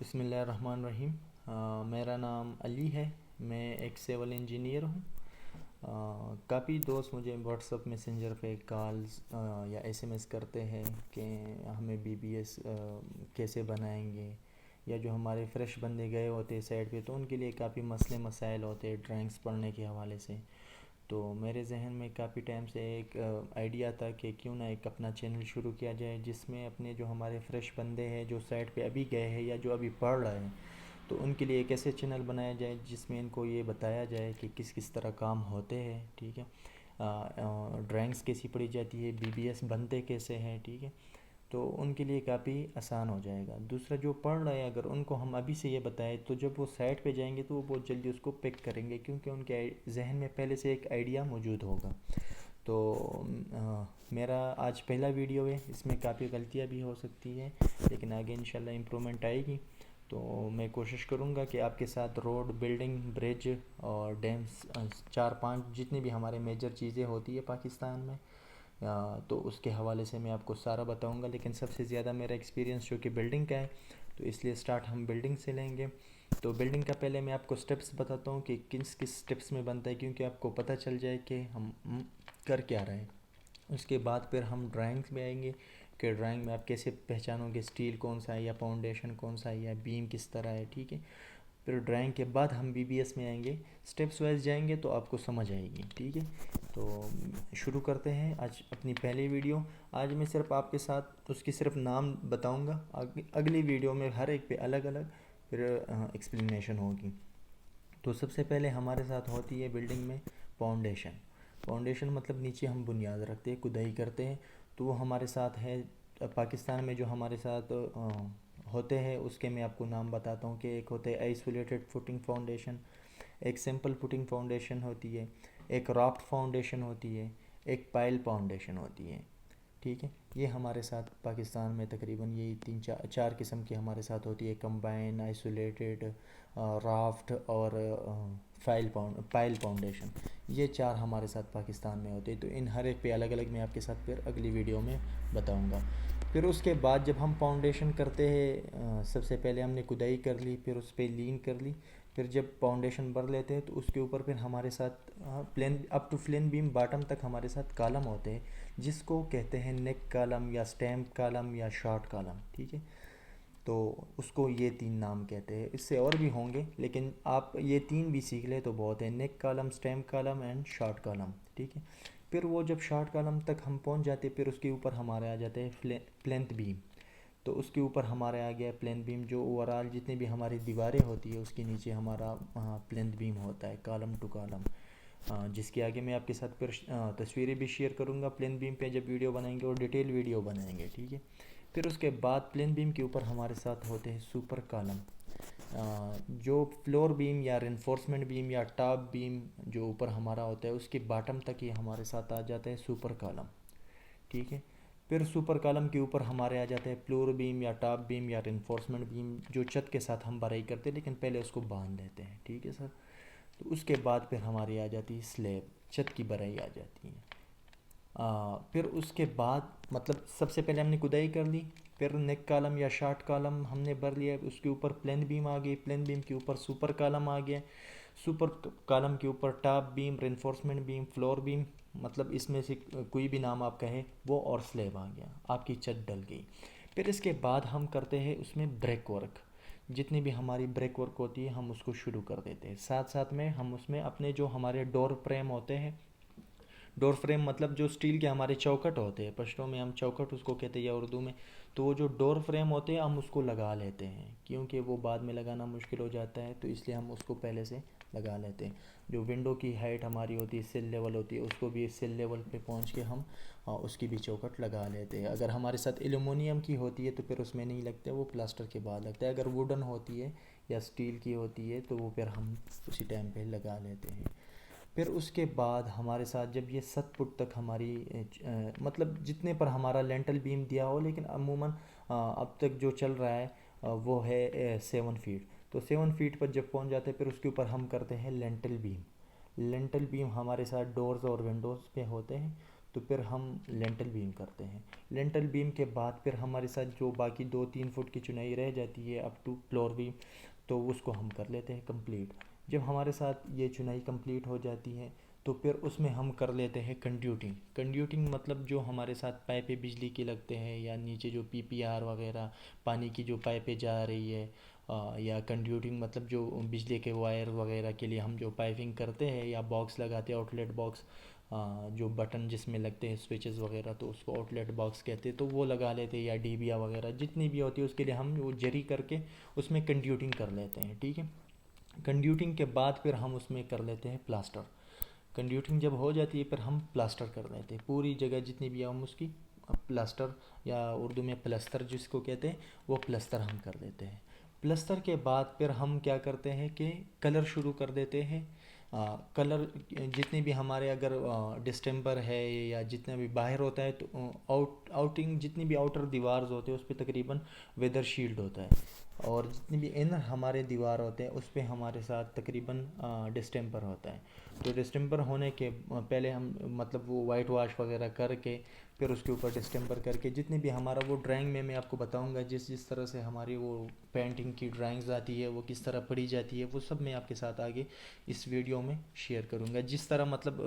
बिस्मिल्लाहिर्रहमानिर्रहीम। मेरा नाम अली है। मैं एक सिविल इंजीनियर हूँ। काफ़ी दोस्त मुझे व्हाट्सअप मैसेंजर पे कॉल्स या एसएमएस करते हैं कि हमें बीबीएस कैसे बनाएंगे, या जो हमारे फ़्रेश बंदे गए होते हैं साइड पे तो उनके लिए काफ़ी मसले मसाइल होते हैं ड्राइंग्स पढ़ने के हवाले से। तो मेरे जहन में काफ़ी टाइम से एक आइडिया था कि क्यों ना एक अपना चैनल शुरू किया जाए जिसमें अपने जो हमारे फ़्रेश बंदे हैं जो साइट पे अभी गए हैं या जो अभी पढ़ रहे हैं, तो उनके लिए एक ऐसे चैनल बनाया जाए जिसमें इनको ये बताया जाए कि किस किस तरह काम होते हैं। ठीक है, ड्राइंग्स कैसी पढ़ी जाती है, बीबीएस बनते कैसे हैं। ठीक है, तो उनके लिए काफ़ी आसान हो जाएगा। दूसरा, जो पढ़ रहे हैं अगर उनको हम अभी से ये बताएं तो जब वो साइट पे जाएंगे तो वो बहुत जल्दी उसको पिक करेंगे, क्योंकि उनके जहन में पहले से एक आइडिया मौजूद होगा। तो मेरा आज पहला वीडियो है, इसमें काफ़ी गलतियां भी हो सकती है, लेकिन आगे इंशाल्लाह इम्प्रूवमेंट आएगी। तो मैं कोशिश करूँगा कि आपके साथ रोड, बिल्डिंग, ब्रिज और डैम्स, 4-5 जितनी भी हमारे मेजर चीज़ें होती है पाकिस्तान में, तो उसके हवाले से मैं आपको सारा बताऊंगा। लेकिन सबसे ज़्यादा मेरा एक्सपीरियंस जो कि बिल्डिंग का है, तो इसलिए स्टार्ट हम बिल्डिंग से लेंगे। तो बिल्डिंग का पहले मैं आपको स्टेप्स बताता हूँ कि किस किस स्टेप्स में बनता है, क्योंकि आपको पता चल जाए कि हम कर क्या रहे हैं। उसके बाद फिर हम ड्राइंग्स में आएंगे कि ड्राइंग में आप कैसे पहचानोगे स्टील कौन सा है या फाउंडेशन कौन सा है या बीम किस तरह है। ठीक है, फिर ड्राइंग के बाद हम बीबीएस में आएंगे, स्टेप्स वाइज जाएंगे तो आपको समझ आएगी। ठीक है, तो शुरू करते हैं आज अपनी पहली वीडियो। आज मैं सिर्फ आपके साथ उसकी सिर्फ नाम बताऊंगा, अगली वीडियो में हर एक पे अलग अलग फिर एक्सप्लेनेशन होगी। तो सबसे पहले हमारे साथ होती है बिल्डिंग में फाउंडेशन। फाउंडेशन मतलब नीचे हम बुनियाद रखते हैं, खुदाई करते हैं। तो वो हमारे साथ है पाकिस्तान में जो हमारे साथ होते हैं, उसके मैं आपको नाम बताता हूँ कि एक होते हैं आइसोलेटेड फुटिंग फाउंडेशन, एक सिंपल फुटिंग फाउंडेशन होती है, एक राफ्ट फाउंडेशन होती है, एक पाइल फाउंडेशन होती है। ठीक है, ये हमारे साथ पाकिस्तान में तकरीबन ये तीन चार किस्म की हमारे साथ होती है, कंबाइन, आइसोलेटेड, राफ्ट और पाइल फाउंडेशन। ये चार हमारे साथ पाकिस्तान में होते हैं। तो इन हर एक पे अलग अलग मैं आपके साथ फिर अगली वीडियो में बताऊंगा। फिर उसके बाद जब हम फाउंडेशन करते हैं, सबसे पहले हमने खुदाई कर ली, फिर उस पर लीन कर ली। फिर जब फाउंडेशन भर लेते हैं तो उसके ऊपर फिर हमारे साथ plane up to plane beam bottom तक हमारे साथ कॉलम होते हैं, जिसको कहते हैं नेक कॉलम या स्टैम्प कॉलम या शॉर्ट कॉलम। ठीक है, तो उसको ये तीन नाम कहते हैं, इससे और भी होंगे लेकिन आप ये तीन भी सीख ले तो बहुत है, neck column, stamp column and short column. ठीक है, फिर वो जब शॉर्ट कॉलम तक हम पहुंच जाते फिर उसके ऊपर हमारे आ जाते हैं प्लेंथ बीम। तो उसके ऊपर हमारे आ गया प्लेन बीम, जो ओवरऑल जितनी भी हमारी दीवारें होती है उसके नीचे हमारा प्लेन बीम होता है, कॉलम टू कॉलम। जिसके आगे मैं आपके साथ फिर तस्वीरें भी शेयर करूँगा प्लेन बीम पे जब वीडियो बनाएंगे, और डिटेल वीडियो बनाएंगे। ठीक है, फिर उसके बाद प्लेन बीम के ऊपर हमारे साथ होते हैं सुपर कॉलम, जो फ्लोर बीम या रेनफोर्समेंट बीम या टॉप बीम जो ऊपर हमारा होता है उसके बॉटम तक ये हमारे साथ आ जाता है सुपर कॉलम। ठीक है, फिर सुपर कॉलम के ऊपर हमारे आ जाते हैं फ्लोर बीम या टॉप बीम या रेनफोर्समेंट बीम, जो छत के साथ हम भराई करते हैं लेकिन पहले उसको बांध देते हैं। ठीक है सर, तो उसके बाद फिर हमारी आ जाती है स्लैब, छत की भराई आ जाती है। फिर उसके बाद मतलब सबसे पहले हमने खुदाई कर ली, फिर नेक कॉलम या शॉर्ट कॉलम हमने भर लिया, उसके ऊपर प्लेन बीम आ गई, प्लेन बीम के ऊपर सुपर कॉलम आ गया, सुपर कॉलम के ऊपर top beam, reinforcement beam, floor beam, मतलब इसमें से कोई भी नाम आप कहें वो, और स्लैब आ गया, आपकी छत डल गई। फिर इसके बाद हम करते हैं उसमें ब्रेक वर्क, जितनी भी हमारी ब्रेक वर्क होती है हम उसको शुरू कर देते हैं। साथ साथ में हम उसमें अपने जो हमारे डोर फ्रेम होते हैं, डोर फ्रेम मतलब जो स्टील के हमारे चौखट होते हैं, पश्तो में हम चौखट उसको कहते हैं या उर्दू में, तो वो जो डोर फ्रेम होते हैं हम उसको लगा लेते हैं, क्योंकि वो बाद में लगाना मुश्किल हो जाता है, तो इसलिए हम उसको पहले से लगा लेते हैं। जो विंडो की हाइट हमारी होती है, सिल लेवल होती है, उसको भी सिल लेवल पे पहुंच के हम उसकी भी चौखट लगा लेते हैं। अगर हमारे साथ एल्युमिनियम की होती है तो फिर उसमें नहीं लगता, वो प्लास्टर के बाद लगता है। अगर वुडन होती है या स्टील की होती है तो वो फिर हम उसी टाइम पे लगा लेते हैं। फिर उसके बाद हमारे साथ जब ये 7 फुट तक हमारी मतलब जितने पर हमारा लेंटल बीम दिया हो, लेकिन अमूमन अब तक जो चल रहा है वो है 7 फीट। तो 7 फीट पर जब पहुंच जाते हैं फिर उसके ऊपर हम करते हैं लेंटल बीम। लेंटल बीम हमारे साथ डोर्स और विंडोज़ पे होते हैं, تو پھر ہم لینٹل بیم کرتے ہیں. لینٹل بیم کے بعد پھر ہمارے ساتھ جو باقی 2-3 فٹ کی چنائی رہ جاتی ہے اپ ٹو فلور بیم، تو اس کو ہم کر لیتے ہیں کمپلیٹ. جب ہمارے ساتھ یہ چنائی کمپلیٹ ہو جاتی ہے تو پھر اس میں ہم کر لیتے ہیں کنڈیوٹنگ. کنڈیوٹنگ مطلب جو ہمارے ساتھ پائپیں بجلی کی لگتے ہیں یا نیچے جو پی پی آر وغیرہ پانی کی جو پائپیں جا رہی ہے، یا کنڈیوٹنگ مطلب جو بجلی کے وائر وغیرہ کے لیے ہم جو پائپنگ کرتے ہیں یا باکس لگاتے ہیں، آؤٹ لیٹ باکس، جو بٹن جس میں لگتے ہیں سوئچز وغیرہ، تو اس کو آؤٹ لیٹ باکس کہتے ہیں، تو وہ لگا لیتے ہیں، یا ڈی بیا وغیرہ جتنی بھی ہوتی ہے اس کے لیے ہم وہ جری کر کے اس میں کنڈیوٹنگ کر لیتے ہیں. ٹھیک ہے. کنڈیوٹنگ کے بعد پھر ہم اس میں کر لیتے ہیں پلاسٹر. کنڈیوٹنگ جب ہو جاتی ہے پھر ہم پلاسٹر کر لیتے ہیں پوری جگہ جتنی بھی ہم اس کی پلاسٹر، یا اردو میں پلستر جس کو کہتے ہیں، وہ پلستر ہم کر دیتے ہیں. پلستر کے بعد پھر ہم کیا کرتے ہیں کہ کلر شروع کر دیتے ہیں. کلر جتنے بھی ہمارے اگر ڈسٹمبر ہے یا جتنا بھی باہر ہوتا ہے تو آؤٹنگ جتنی بھی آؤٹر دیوارز ہوتے ہیں اس پہ تقریباً ویدر شیلڈ ہوتا ہے، اور جتنی بھی انر ہمارے دیوار ہوتے ہیں اس پہ ہمارے ساتھ تقریباً ڈسٹمبر ہوتا ہے. تو ڈسٹمبر ہونے کے پہلے ہم مطلب وہ وائٹ واش وغیرہ کر کے پھر اس کے اوپر ڈسٹمبر کر کے جتنی بھی ہمارا وہ ڈرائنگ میں آپ کو بتاؤں گا جس طرح سے ہماری وہ پینٹنگ کی ڈرائنگز آتی ہے وہ کس طرح پڑھی جاتی ہے، وہ سب میں آپ کے ساتھ آگے اس ویڈیو میں شیئر کروں گا. جس طرح مطلب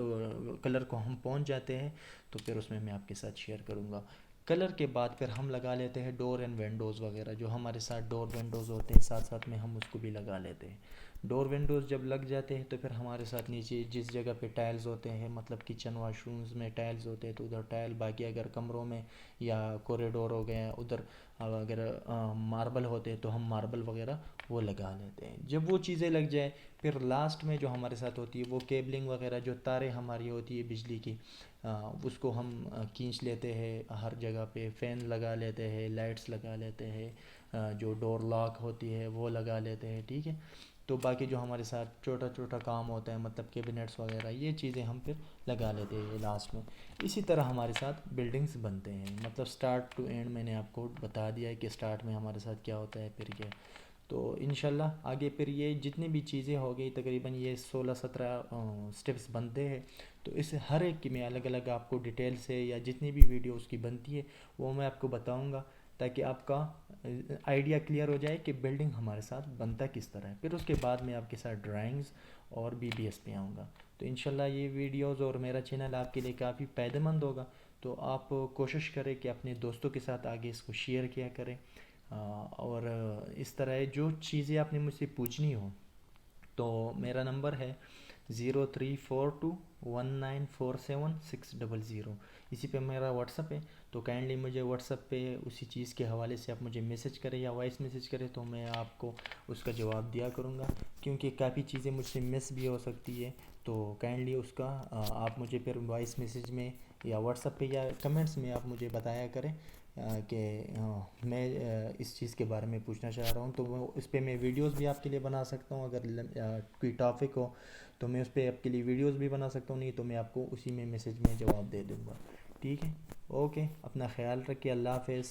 کلر کو ہم پہنچ جاتے ہیں تو پھر اس میں آپ کے ساتھ شیئر کروں گا. کلر کے بعد پھر ہم لگا لیتے ہیں ڈور اینڈ ونڈوز وغیرہ، جو ہمارے ساتھ ڈور ونڈوز ہوتے ہیں ساتھ ساتھ میں ہم اس کو بھی لگا لیتے ہیں. ڈور ونڈوز جب لگ جاتے ہیں تو پھر ہمارے ساتھ نیچے جس جگہ پہ ٹائلز ہوتے ہیں، مطلب کچن واش رومز میں ٹائلز ہوتے ہیں تو ادھر ٹائل، باقی اگر کمروں میں یا کوریڈور ہو گئے ادھر اگر ماربل ہوتے ہیں تو ہم ماربل وغیرہ وہ لگا لیتے ہیں. جب وہ چیزیں لگ جائے پھر لاسٹ میں جو ہمارے ساتھ ہوتی ہے وہ کیبلنگ وغیرہ، جو تاریں ہماری ہوتی ہے بجلی کی، اس کو ہم کھینچ لیتے ہیں ہر جگہ پہ. فین لگا لیتے ہیں، لائٹس لگا لیتے ہیں، جو ڈور لاک ہوتی ہے وہ لگا لیتے ہیں. ٹھیک ہے. تو باقی جو ہمارے ساتھ چھوٹا چھوٹا کام ہوتا ہے مطلب کیبنٹس وغیرہ، یہ چیزیں ہم پھر لگا لیتے ہیں لاسٹ میں. اسی طرح ہمارے ساتھ بلڈنگز بنتے ہیں، مطلب سٹارٹ ٹو اینڈ میں نے آپ کو بتا دیا ہے کہ سٹارٹ میں ہمارے ساتھ کیا ہوتا ہے پھر کیا. تو انشاءاللہ آگے پھر یہ جتنی بھی چیزیں ہو گئی تقریباً یہ 16-17 سٹیپس بنتے ہیں، تو اس ہر ایک کی میں الگ الگ آپ کو ڈیٹیل سے یا جتنی بھی ویڈیو اس کی بنتی ہے وہ میں آپ کو بتاؤں گا، تاکہ آپ کا آئیڈیا کلیئر ہو جائے کہ بلڈنگ ہمارے ساتھ بنتا کس طرح ہے. پھر اس کے بعد میں آپ کے ساتھ ڈرائنگز اور BBS پہ آؤں گا. تو انشاءاللہ یہ ویڈیوز اور میرا چینل آپ کے لیے کافی فائدہ مند ہوگا. تو آپ کوشش کریں کہ اپنے دوستوں کے ساتھ آگے اس کو شیئر کیا کریں، اور اس طرح جو چیزیں آپ نے مجھ سے پوچھنی ہو تو میرا نمبر ہے 0342194760. اسی پہ میرا واٹس اپ ہے، تو کائنڈلی مجھے واٹس اپ پہ اسی چیز کے حوالے سے آپ مجھے میسج کریں یا وائس میسج کریں، تو میں آپ کو اس کا جواب دیا کروں گا. کیونکہ کافی چیزیں مجھ سے مس بھی ہو سکتی ہے، تو کائنڈلی اس کا آپ مجھے پھر وائس میسج میں یا واٹس اپ پہ یا کمنٹس میں آپ مجھے بتایا کریں کہ میں اس چیز کے بارے میں پوچھنا چاہ رہا ہوں. تو وہ اس پہ میں ویڈیوز بھی آپ کے لیے بنا سکتا ہوں، اگر کوئی ٹاپک ہو تو میں اس پہ آپ کے لیے ویڈیوز بھی بنا سکتا ہوں، نہیں تو میں آپ کو اسی میں میسج میں جواب دے دوں گا. ٹھیک ہے. اوکے. اپنا خیال رکھیے. اللہ حافظ.